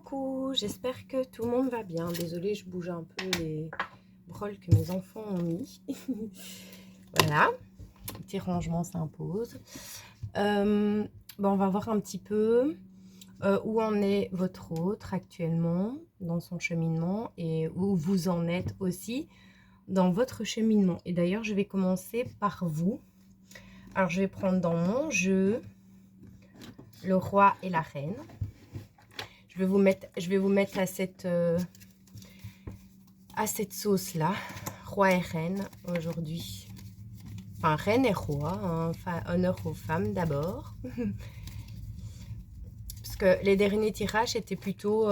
Coucou, j'espère que tout le monde va bien. Désolée, je bouge un peu les broles que mes enfants ont mis. Voilà, petit rangement s'impose. On va voir un petit peu où en est votre autre actuellement dans son cheminement et où vous en êtes aussi dans votre cheminement. Et d'ailleurs, je vais commencer par vous. Alors, je vais prendre dans mon jeu le roi et la reine. Je vais vous mettre à cette sauce-là, roi et reine aujourd'hui. Enfin, reine et roi, hein, enfin, honneur aux femmes d'abord. Parce que les derniers tirages, c'était plutôt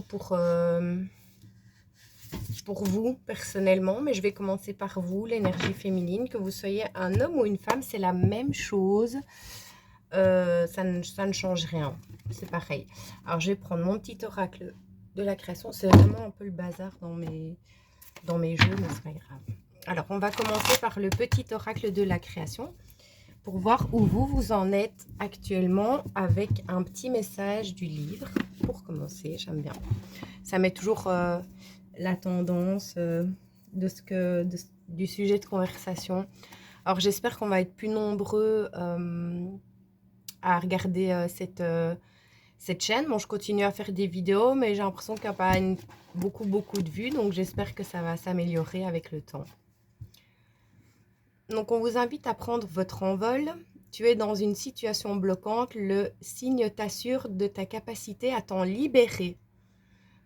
pour vous personnellement. Mais je vais commencer par vous, l'énergie féminine. Que vous soyez un homme ou une femme, c'est la même chose. Ça ne change rien. C'est pareil. Alors, je vais prendre mon petit oracle de la création. C'est vraiment un peu le bazar dans mes jeux, mais c'est pas grave. Alors, on va commencer par le petit oracle de la création pour voir où vous en êtes actuellement avec un petit message du livre. Pour commencer, j'aime bien. Ça met toujours la tendance du sujet de conversation. Alors, j'espère qu'on va être plus nombreux à regarder cette chaîne. Bon, je continue à faire des vidéos, mais j'ai l'impression qu'il n'y a pas beaucoup de vues, donc j'espère que ça va s'améliorer avec le temps. Donc, on vous invite à prendre votre envol. Tu es dans une situation bloquante. Le signe t'assure de ta capacité à t'en libérer.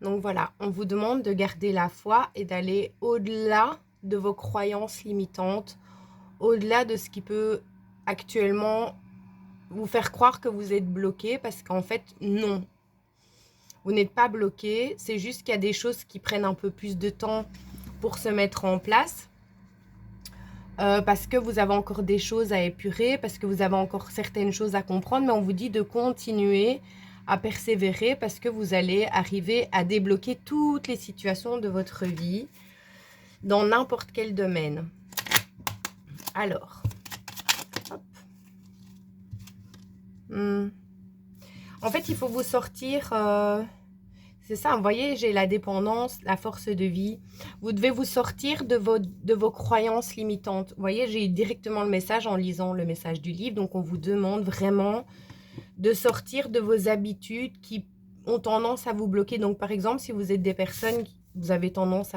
Donc voilà, on vous demande de garder la foi et d'aller au-delà de vos croyances limitantes, au-delà de ce qui peut actuellement vous faire croire que vous êtes bloqué, parce qu'en fait, non. Vous n'êtes pas bloqué, c'est juste qu'il y a des choses qui prennent un peu plus de temps pour se mettre en place. Parce que vous avez encore des choses à épurer, parce que vous avez encore certaines choses à comprendre, mais on vous dit de continuer à persévérer parce que vous allez arriver à débloquer toutes les situations de votre vie dans n'importe quel domaine. Alors, hop. En fait, il faut vous sortir... c'est ça, vous voyez, j'ai la dépendance, la force de vie. Vous devez vous sortir de vos croyances limitantes. Vous voyez, j'ai eu directement le message en lisant le message du livre. Donc, on vous demande vraiment de sortir de vos habitudes qui ont tendance à vous bloquer. Donc, par exemple, si vous êtes des personnes, vous avez tendance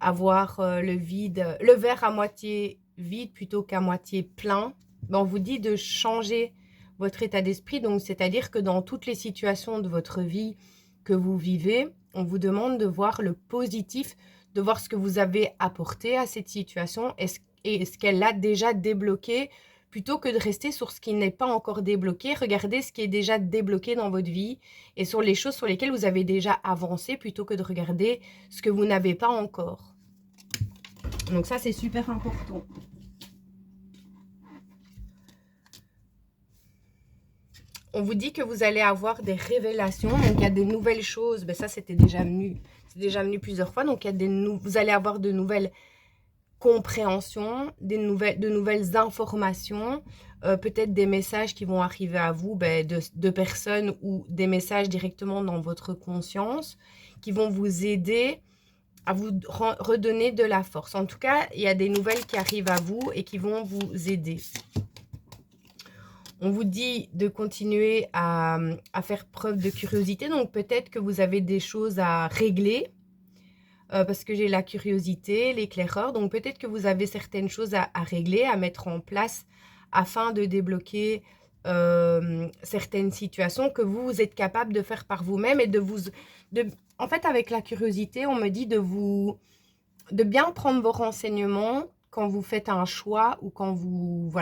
à voir le verre à moitié vide plutôt qu'à moitié plein, on vous dit de changer votre état d'esprit. Donc, c'est-à-dire que dans toutes les situations de votre vie que vous vivez, on vous demande de voir le positif, de voir ce que vous avez apporté à cette situation et ce qu'elle a déjà débloqué, plutôt que de rester sur ce qui n'est pas encore débloqué. Regardez ce qui est déjà débloqué dans votre vie et sur les choses sur lesquelles vous avez déjà avancé, plutôt que de regarder ce que vous n'avez pas encore. Donc ça, c'est super important. On vous dit que vous allez avoir des révélations, donc il y a des nouvelles choses. Ben ça, c'était déjà venu. C'est déjà venu plusieurs fois. Donc, vous allez avoir de nouvelles compréhensions, de nouvelles informations, peut-être des messages qui vont arriver à vous de personnes ou des messages directement dans votre conscience qui vont vous aider à vous redonner de la force. En tout cas, il y a des nouvelles qui arrivent à vous et qui vont vous aider. On vous dit de continuer à faire preuve de curiosité. Donc, peut-être que vous avez des choses à régler parce que j'ai la curiosité, l'éclaireur. Donc, peut-être que vous avez certaines choses à régler, à mettre en place afin de débloquer certaines situations que vous êtes capable de faire par vous-même et en fait, avec la curiosité, on me dit de bien prendre vos renseignements quand vous faites un choix ou quand vous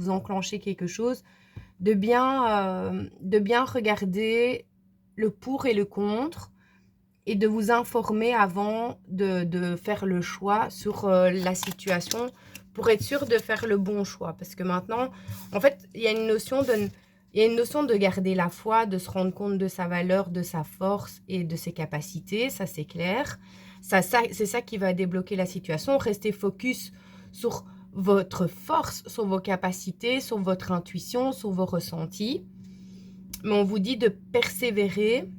enclenchez quelque chose, de bien regarder le pour et le contre et de vous informer avant de faire le choix sur la situation pour être sûr de faire le bon choix. Parce que maintenant, en fait, il y a une notion de garder la foi, de se rendre compte de sa valeur, de sa force et de ses capacités, ça c'est clair. C'est ça qui va débloquer la situation. Restez focus sur votre force, sur vos capacités, sur votre intuition, sur vos ressentis. mais on vous dit de persévérer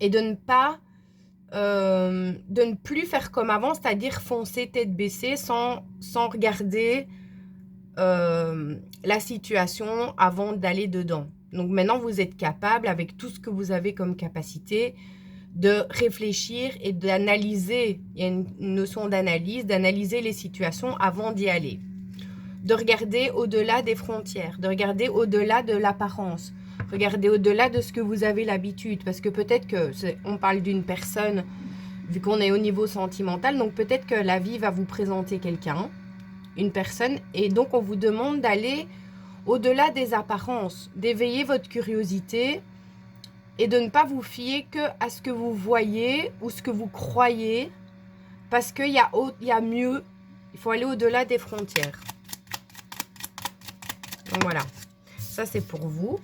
et de ne plus faire comme avant, c'est-à-dire foncer tête baissée sans regarder la situation avant d'aller dedans. Donc maintenant, vous êtes capable, avec tout ce que vous avez comme capacité, de réfléchir et d'analyser. Il y a une notion d'analyse, d'analyser les situations avant d'y aller. De regarder au-delà des frontières, de regarder au-delà de l'apparence, regarder au-delà de ce que vous avez l'habitude. Parce que peut-être on parle d'une personne, vu qu'on est au niveau sentimental, donc peut-être que la vie va vous présenter quelqu'un, une personne, et donc on vous demande d'aller au-delà des apparences, d'éveiller votre curiosité et de ne pas vous fier que à ce que vous voyez ou ce que vous croyez, parce qu'il y a mieux, il faut aller au-delà des frontières. Donc voilà, ça c'est pour vous.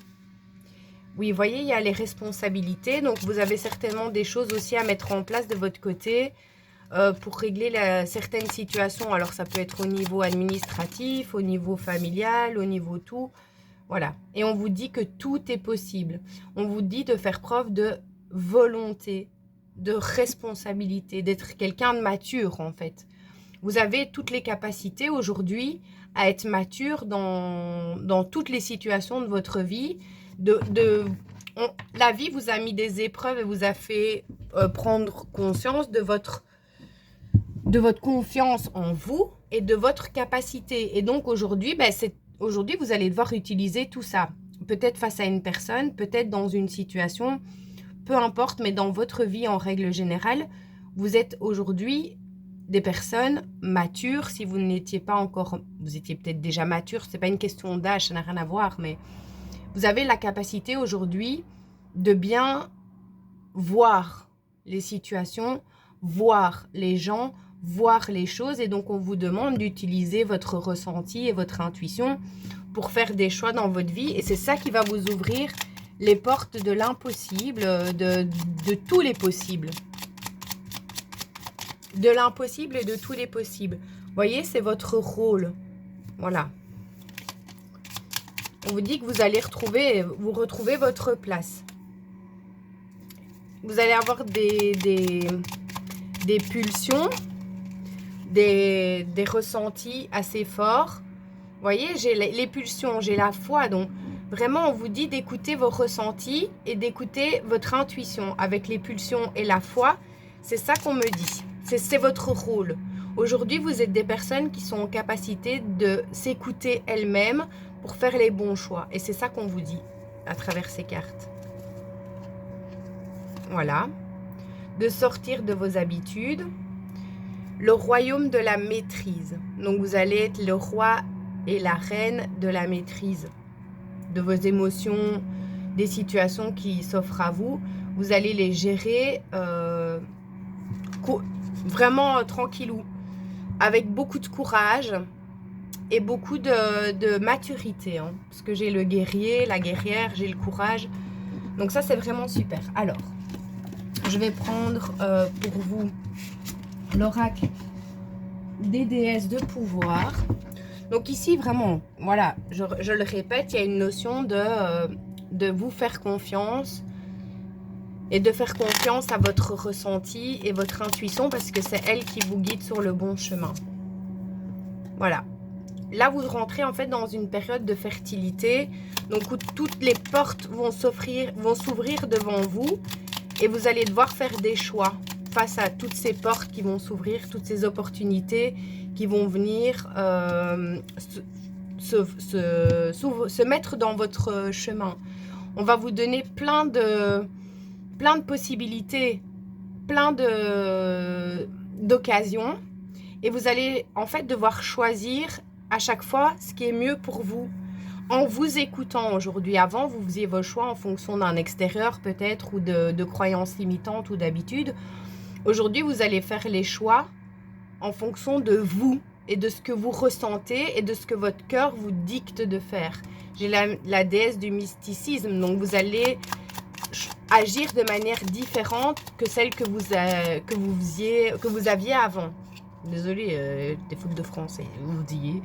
Oui, vous voyez, il y a les responsabilités, donc vous avez certainement des choses aussi à mettre en place de votre côté pour régler certaines situations. Alors ça peut être au niveau administratif, au niveau familial, au niveau tout. Voilà. Et on vous dit que tout est possible. On vous dit de faire preuve de volonté, de responsabilité, d'être quelqu'un de mature en fait. Vous avez toutes les capacités aujourd'hui à être mature dans toutes les situations de votre vie. La vie vous a mis des épreuves et vous a fait prendre conscience de votre confiance en vous et de votre capacité. Et donc aujourd'hui, aujourd'hui, vous allez devoir utiliser tout ça. Peut-être face à une personne, peut-être dans une situation, peu importe, mais dans votre vie en règle générale, vous êtes aujourd'hui des personnes matures. Si vous n'étiez pas encore, vous étiez peut-être déjà mature, c'est pas une question d'âge, ça n'a rien à voir, mais vous avez la capacité aujourd'hui de bien voir les situations, voir les gens, voir les choses, et donc on vous demande d'utiliser votre ressenti et votre intuition pour faire des choix dans votre vie, et c'est ça qui va vous ouvrir les portes de l'impossible, de tous les possibles. De l'impossible et de tous les possibles. Vous voyez, c'est votre rôle. Voilà. On vous dit que vous allez retrouver votre place. Vous allez avoir des pulsions, des ressentis assez forts. Vous voyez, j'ai les pulsions, j'ai la foi. Donc, vraiment, on vous dit d'écouter vos ressentis et d'écouter votre intuition. Avec les pulsions et la foi, c'est ça qu'on me dit. C'est votre rôle. Aujourd'hui, vous êtes des personnes qui sont en capacité de s'écouter elles-mêmes pour faire les bons choix. Et c'est ça qu'on vous dit à travers ces cartes. Voilà. De sortir de vos habitudes. Le royaume de la maîtrise. Donc, vous allez être le roi et la reine de la maîtrise. De vos émotions, des situations qui s'offrent à vous. Vous allez les gérer vraiment tranquillou. Avec beaucoup de courage et beaucoup de maturité. Hein, parce que j'ai le guerrier, la guerrière, j'ai le courage. Donc ça, c'est vraiment super. Alors, je vais prendre pour vous l'oracle des déesses de pouvoir. Donc ici, vraiment, voilà, je le répète, il y a une notion de vous faire confiance et de faire confiance à votre ressenti et votre intuition parce que c'est elle qui vous guide sur le bon chemin. Voilà. Là, vous rentrez en fait dans une période de fertilité, donc où toutes les portes vont s'ouvrir devant vous et vous allez devoir faire des choix face à toutes ces portes qui vont s'ouvrir, toutes ces opportunités qui vont venir se mettre dans votre chemin. On va vous donner plein de possibilités, plein d'occasions, et vous allez en fait devoir choisir à chaque fois ce qui est mieux pour vous en vous écoutant aujourd'hui. Avant, vous faisiez vos choix en fonction d'un extérieur peut-être ou de croyances limitantes ou d'habitudes. Aujourd'hui, vous allez faire les choix en fonction de vous et de ce que vous ressentez et de ce que votre cœur vous dicte de faire. J'ai la déesse du mysticisme, donc vous allez agir de manière différente que celle que vous aviez avant. Désolée, des fautes de français, vous disiez.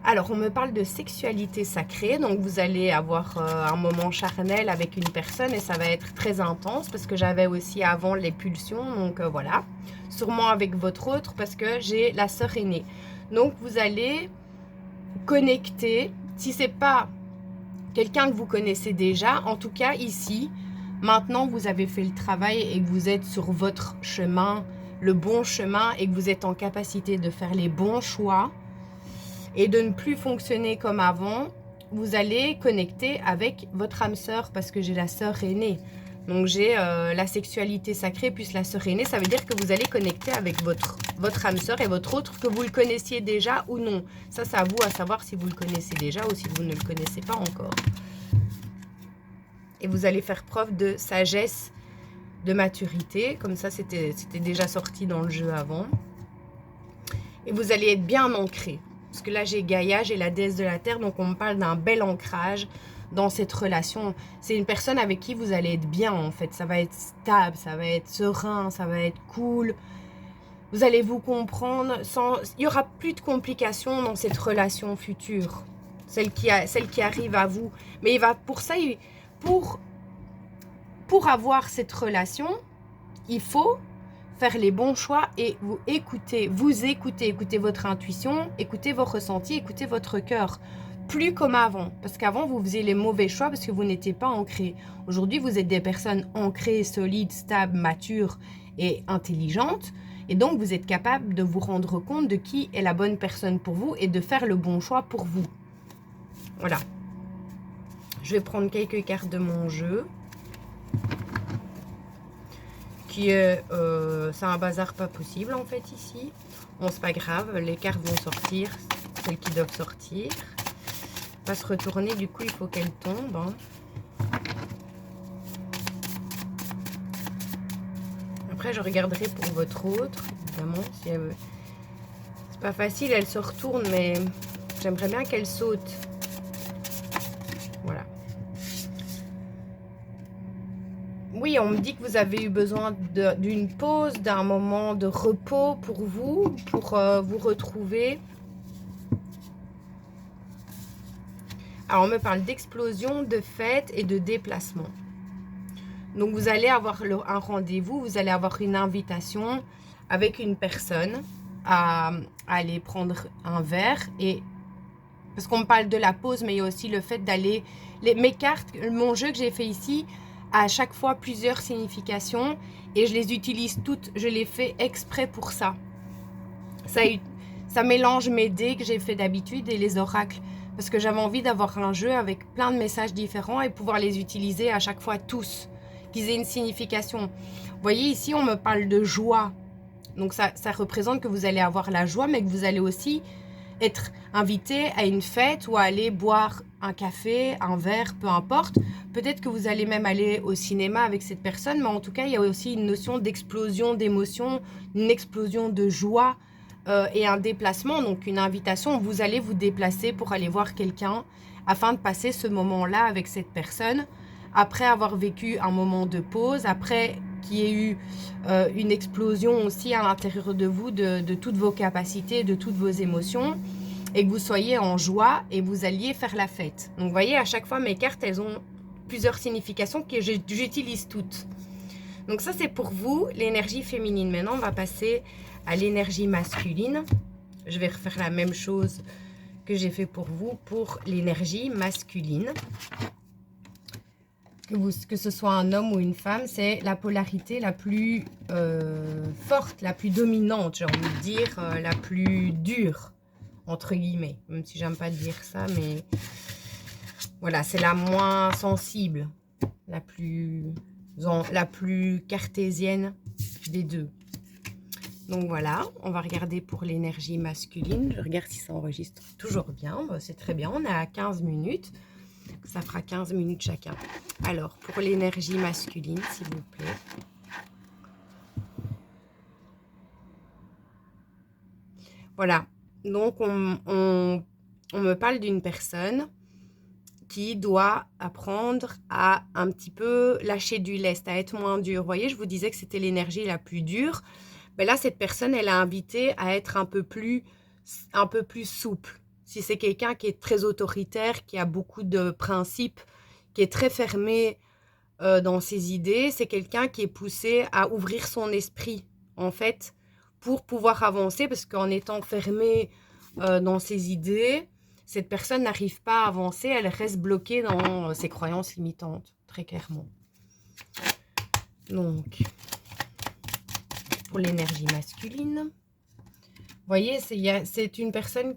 Alors, on me parle de sexualité sacrée, donc vous allez avoir un moment charnel avec une personne et ça va être très intense parce que j'avais aussi avant les pulsions, donc voilà. Sûrement avec votre autre parce que j'ai la sœur aînée. Donc, vous allez connecter, si c'est pas quelqu'un que vous connaissez déjà, en tout cas ici, maintenant vous avez fait le travail et que vous êtes sur votre chemin, le bon chemin et que vous êtes en capacité de faire les bons choix et de ne plus fonctionner comme avant, vous allez connecter avec votre âme sœur parce que j'ai la sœur aînée. Donc j'ai la sexualité sacrée plus la sœur aînée, ça veut dire que vous allez connecter avec votre âme sœur et votre autre, que vous le connaissiez déjà ou non. Ça, c'est à vous à savoir si vous le connaissez déjà ou si vous ne le connaissez pas encore. Et vous allez faire preuve de sagesse, de maturité, comme ça c'était déjà sorti dans le jeu avant. Et vous allez être bien ancré. Parce que là, j'ai Gaïa, j'ai la déesse de la terre, donc on me parle d'un bel ancrage dans cette relation. C'est une personne avec qui vous allez être bien, en fait. Ça va être stable, ça va être serein, ça va être cool. Vous allez vous comprendre. Il n'y aura plus de complications dans cette relation future. Celle qui arrive à vous. Mais il va, pour ça, pour avoir cette relation, il faut faire les bons choix et écoutez votre intuition, écoutez vos ressentis, écoutez votre cœur. Plus comme avant, parce qu'avant vous faisiez les mauvais choix parce que vous n'étiez pas ancrés. Aujourd'hui vous êtes des personnes ancrées, solides, stables, matures et intelligentes et donc vous êtes capable de vous rendre compte de qui est la bonne personne pour vous et de faire le bon choix pour vous. Voilà. Je vais prendre quelques cartes de mon jeu. C'est un bazar pas possible en fait ici. Bon, c'est pas grave, les cartes vont sortir, celles qui doivent sortir. Va se retourner, du coup il faut qu'elle tombe. Hein. Après je regarderai pour votre autre, évidemment. Si elle... C'est pas facile, elle se retourne, mais j'aimerais bien qu'elle saute. Voilà. Oui, on me dit que vous avez eu besoin d'une pause, d'un moment de repos pour vous retrouver. Alors, on me parle d'explosion, de fête et de déplacement. Donc, vous allez avoir un rendez-vous, vous allez avoir une invitation avec une personne à aller prendre un verre. Et parce qu'on me parle de la pause, mais il y a aussi le fait d'aller... Mes cartes, mon jeu que j'ai fait ici... à chaque fois plusieurs significations et je les utilise toutes, je les fais exprès pour ça. Ça mélange mes dés que j'ai fait d'habitude et les oracles parce que j'avais envie d'avoir un jeu avec plein de messages différents et pouvoir les utiliser à chaque fois tous, qu'ils aient une signification. Vous voyez ici on me parle de joie, donc ça représente que vous allez avoir la joie mais que vous allez aussi être invité à une fête ou à aller boire un café, un verre, peu importe. Peut-être que vous allez même aller au cinéma avec cette personne, mais en tout cas, il y a aussi une notion d'explosion d'émotions, une explosion de joie et un déplacement, donc une invitation. Vous allez vous déplacer pour aller voir quelqu'un afin de passer ce moment-là avec cette personne, après avoir vécu un moment de pause, après qu'il y ait eu une explosion aussi à l'intérieur de vous, de toutes vos capacités, de toutes vos émotions, et que vous soyez en joie et vous alliez faire la fête. Donc vous voyez, à chaque fois, mes cartes, elles ont plusieurs significations que j'utilise toutes. Donc ça, c'est pour vous, l'énergie féminine. Maintenant, on va passer à l'énergie masculine. Je vais refaire la même chose que j'ai fait pour vous, pour l'énergie masculine. Que ce soit un homme ou une femme, c'est la polarité la plus forte, la plus dominante, j'ai envie de dire, la plus dure, entre guillemets. Même si j'aime pas dire ça, mais voilà, c'est la moins sensible, la plus cartésienne des deux. Donc voilà, on va regarder pour l'énergie masculine. Je regarde si ça enregistre toujours bien. C'est très bien, on est à 15 minutes. Ça fera 15 minutes chacun. Alors, pour l'énergie masculine, s'il vous plaît. Voilà. Donc, on me parle d'une personne qui doit apprendre à un petit peu lâcher du lest, à être moins dur. Vous voyez, je vous disais que c'était l'énergie la plus dure. Mais là, cette personne, elle a invité à être un peu plus souple. Si c'est quelqu'un qui est très autoritaire, qui a beaucoup de principes, qui est très fermé dans ses idées, c'est quelqu'un qui est poussé à ouvrir son esprit, en fait, pour pouvoir avancer, parce qu'en étant fermé dans ses idées, cette personne n'arrive pas à avancer, elle reste bloquée dans ses croyances limitantes, très clairement. Donc, pour l'énergie masculine, vous voyez, c'est une personne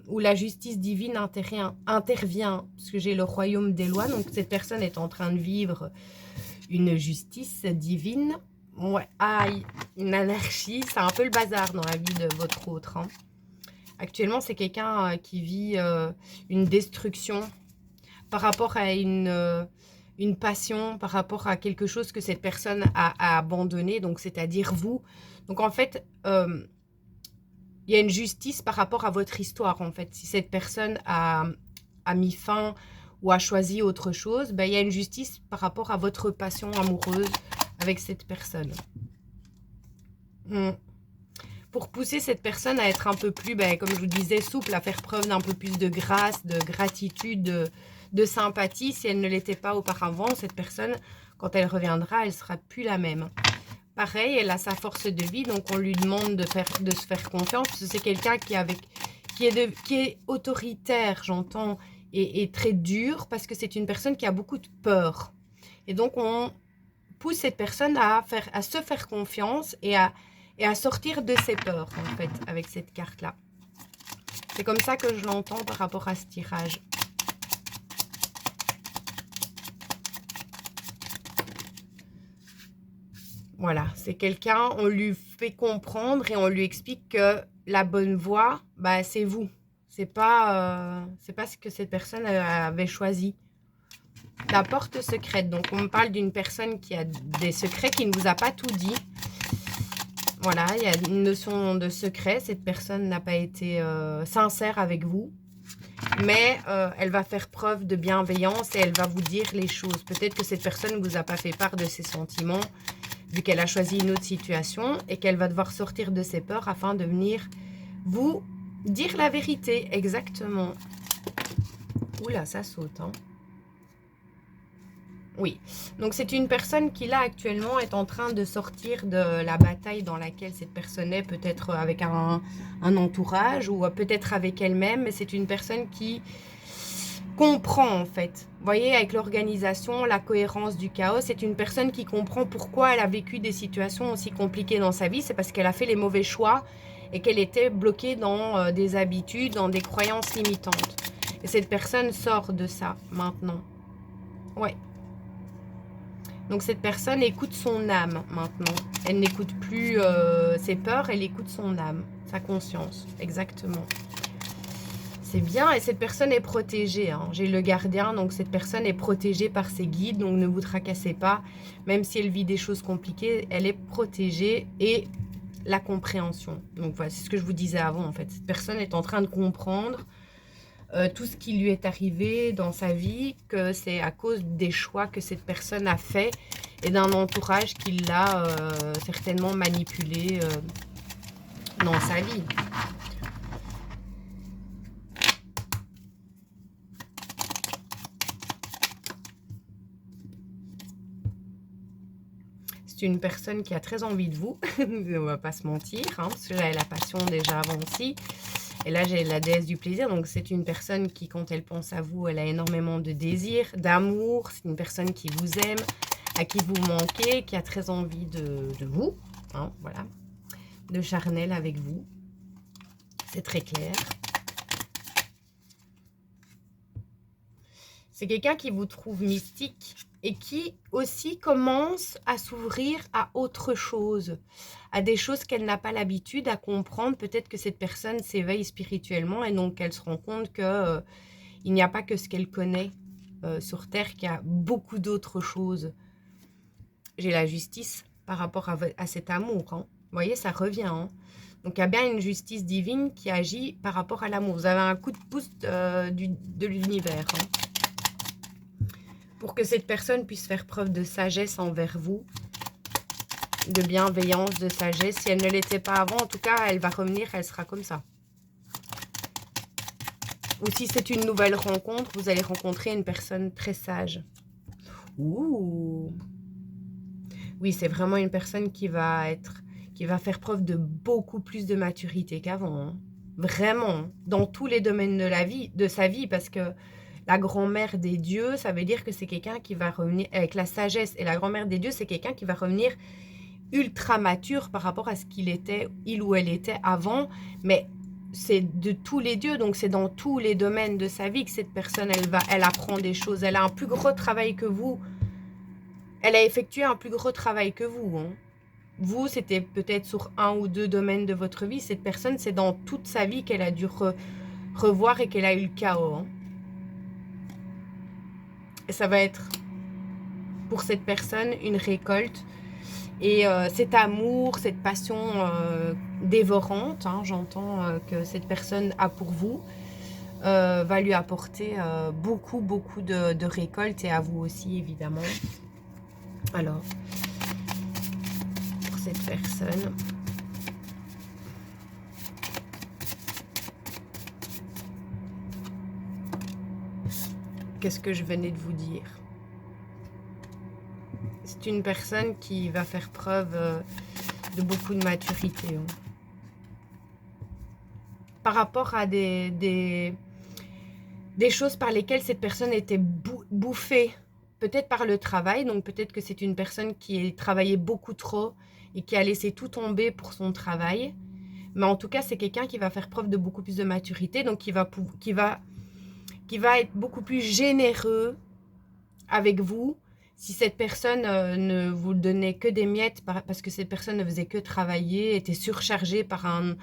où la justice divine intervient, parce que j'ai le royaume des lois, donc cette personne est en train de vivre une justice divine. Ouais, aïe, une anarchie, c'est un peu le bazar dans la vie de votre autre. Hein. Actuellement, c'est quelqu'un qui vit une destruction par rapport à une passion, par rapport à quelque chose que cette personne a abandonné, donc c'est-à-dire vous. Donc en fait, il y a une justice par rapport à votre histoire, en fait. Si cette personne a mis fin ou a choisi autre chose, ben, il y a une justice par rapport à votre passion amoureuse avec cette personne. Pour pousser cette personne à être un peu plus, ben, comme je vous disais, souple, à faire preuve d'un peu plus de grâce, de gratitude, de sympathie. Si elle ne l'était pas auparavant, cette personne, quand elle reviendra, elle ne sera plus la même. Pareil, elle a sa force de vie, donc on lui demande de se faire confiance, parce que c'est quelqu'un qui est autoritaire, j'entends, et très dur, parce que c'est une personne qui a beaucoup de peur. Et donc, on pousse cette personne à se faire confiance et à sortir de ses peurs, en fait, avec cette carte-là. C'est comme ça que je l'entends par rapport à ce tirage. Voilà, c'est quelqu'un, on lui fait comprendre et on lui explique que la bonne voie, bah, c'est vous. C'est pas ce que cette personne avait choisi. La porte secrète. Donc, on me parle d'une personne qui a des secrets, qui ne vous a pas tout dit. Voilà, il y a une notion de secret. Cette personne n'a pas été sincère avec vous. Mais elle va faire preuve de bienveillance et elle va vous dire les choses. Peut-être que cette personne ne vous a pas fait part de ses sentiments, vu qu'elle a choisi une autre situation et qu'elle va devoir sortir de ses peurs afin de venir vous dire la vérité. Exactement. Oula, ça saute, hein. Oui, donc c'est une personne qui là actuellement est en train de sortir de la bataille dans laquelle cette personne est, peut-être avec un entourage ou peut-être avec elle-même, mais c'est une personne qui comprend en fait. Vous voyez, avec l'organisation, la cohérence du chaos, c'est une personne qui comprend pourquoi elle a vécu des situations aussi compliquées dans sa vie, c'est parce qu'elle a fait les mauvais choix et qu'elle était bloquée dans des habitudes, dans des croyances limitantes. Et cette personne sort de ça maintenant. Ouais. Donc cette personne écoute son âme maintenant. Elle n'écoute plus ses peurs, elle écoute son âme, sa conscience. Exactement. C'est bien et cette personne est protégée. Hein. J'ai le gardien, donc cette personne est protégée par ses guides. Donc ne vous tracassez pas. Même si elle vit des choses compliquées, elle est protégée et la compréhension. Donc voilà, c'est ce que je vous disais avant en fait. Cette personne est en train de comprendre tout ce qui lui est arrivé dans sa vie, que c'est à cause des choix que cette personne a fait et d'un entourage qui l'a certainement manipulé dans sa vie. C'est une personne qui a très envie de vous, on va pas se mentir, hein, parce que j'avais la passion déjà avant aussi. Et là, j'ai la déesse du plaisir. Donc, c'est une personne qui, quand elle pense à vous, elle a énormément de désir, d'amour. C'est une personne qui vous aime, à qui vous manquez, qui a très envie de vous. Hein, voilà. De charnel avec vous. C'est très clair. C'est quelqu'un qui vous trouve mystique et qui aussi commence à s'ouvrir à autre chose, à des choses qu'elle n'a pas l'habitude à comprendre. Peut-être que cette personne s'éveille spirituellement et donc elle se rend compte que il n'y a pas que ce qu'elle connaît sur Terre, qu'il y a beaucoup d'autres choses. J'ai la justice par rapport à cet amour. Hein. Vous voyez, ça revient. Hein. Donc, il y a bien une justice divine qui agit par rapport à l'amour. Vous avez un coup de pouce de l'univers. Hein. Pour que cette personne puisse faire preuve de sagesse envers vous, de bienveillance, de sagesse. Si elle ne l'était pas avant, en tout cas, elle va revenir, elle sera comme ça. Ou si c'est une nouvelle rencontre, vous allez rencontrer une personne très sage. Ouh. Oui, c'est vraiment une personne qui va faire preuve de beaucoup plus de maturité qu'avant, hein. Vraiment, dans tous les domaines de sa vie, parce que la grand-mère des dieux, ça veut dire que c'est quelqu'un qui va revenir avec la sagesse. Et la grand-mère des dieux, c'est quelqu'un qui va revenir ultra mature par rapport à ce il ou elle était avant. Mais c'est de tous les dieux, donc c'est dans tous les domaines de sa vie que cette personne, elle apprend des choses. Elle a un plus gros travail que vous. Elle a effectué un plus gros travail que vous, hein. Vous, c'était peut-être sur un ou deux domaines de votre vie. Cette personne, c'est dans toute sa vie qu'elle a dû revoir et qu'elle a eu le chaos, hein. Et ça va être, pour cette personne, une récolte. Et cet amour, cette passion dévorante, hein, j'entends que cette personne a pour vous, va lui apporter beaucoup, beaucoup de récoltes, et à vous aussi, évidemment. Alors, pour cette personne... Qu'est-ce que je venais de vous dire? C'est une personne qui va faire preuve de beaucoup de maturité, hein. Par rapport à des choses par lesquelles cette personne était bouffée, peut-être par le travail. Donc peut-être que c'est une personne qui a travaillé beaucoup trop et qui a laissé tout tomber pour son travail. Mais en tout cas, c'est quelqu'un qui va faire preuve de beaucoup plus de maturité, donc qui va être beaucoup plus généreux avec vous. Si cette personne ne vous donnait que des miettes, parce que cette personne ne faisait que travailler, était surchargée par un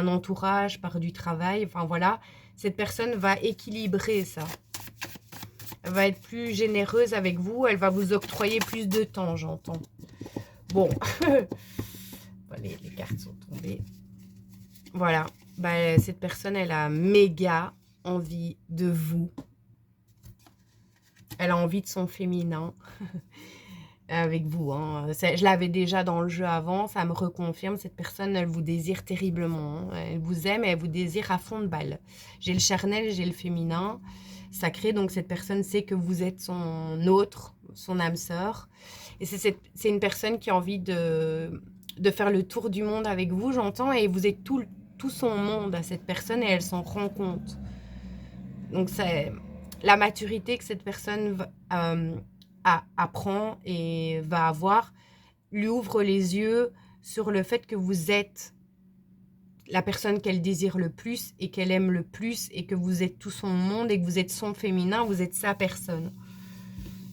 entourage, par du travail, enfin voilà, cette personne va équilibrer ça. Elle va être plus généreuse avec vous, elle va vous octroyer plus de temps, j'entends. Bon, les cartes sont tombées. Voilà, bah, cette personne, elle a méga envie de vous. Elle a envie de son féminin avec vous, hein. Je l'avais déjà dans le jeu avant, ça me reconfirme. Cette personne, elle vous désire terriblement, hein. Elle vous aime et elle vous désire à fond de balle. J'ai le charnel, j'ai le féminin sacré, donc cette personne sait que vous êtes son autre, son âme sœur. Et c'est une personne qui a envie de faire le tour du monde avec vous, j'entends, et vous êtes tout son monde à cette personne, et elle s'en rend compte. Donc c'est la maturité que cette personne apprend et va avoir, lui ouvre les yeux sur le fait que vous êtes la personne qu'elle désire le plus et qu'elle aime le plus, et que vous êtes tout son monde et que vous êtes son féminin, vous êtes sa personne.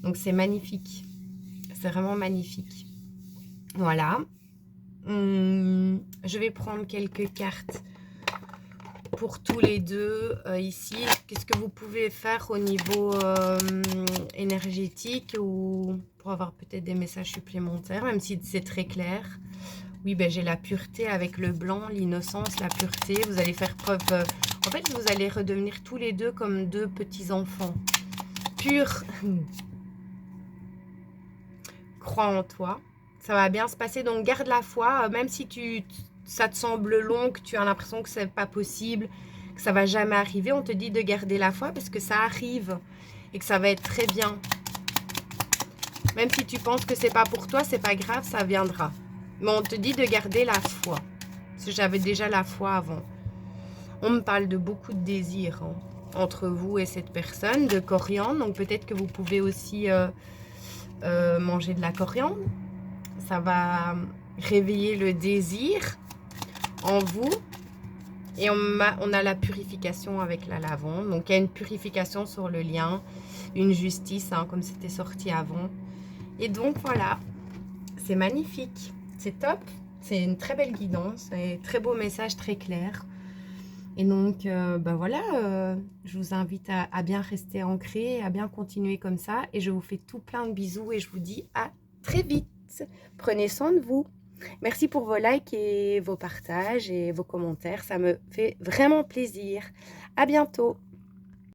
Donc c'est magnifique. C'est vraiment magnifique. Voilà. Je vais prendre quelques cartes pour tous les deux ici. Qu'est-ce que vous pouvez faire au niveau énergétique, ou pour avoir peut-être des messages supplémentaires, même si c'est très clair. Oui, ben, j'ai la pureté avec le blanc, l'innocence, la pureté. Vous allez faire preuve... en fait, vous allez redevenir tous les deux comme deux petits-enfants. Purs. Crois en toi. Ça va bien se passer, donc garde la foi, même si ça te semble long, que tu as l'impression que c'est pas possible, que ça va jamais arriver. On te dit de garder la foi parce que ça arrive et que ça va être très bien. Même si tu penses que c'est pas pour toi, c'est pas grave, ça viendra. Mais on te dit de garder la foi, parce que j'avais déjà la foi avant. On me parle de beaucoup de désirs, hein, entre vous et cette personne, de coriandre. Donc peut-être que vous pouvez aussi manger de la coriandre. Ça va réveiller le désir en vous. Et on a la purification avec la lavande. Donc il y a une purification sur le lien, une justice, hein, comme c'était sorti avant. Et donc voilà, c'est magnifique. C'est top, c'est une très belle guidance, et très beau message, très clair. Et donc, ben voilà, je vous invite à bien rester ancré, à bien continuer comme ça. Et je vous fais tout plein de bisous et je vous dis à très vite. Prenez soin de vous. Merci pour vos likes et vos partages et vos commentaires. Ça me fait vraiment plaisir. À bientôt.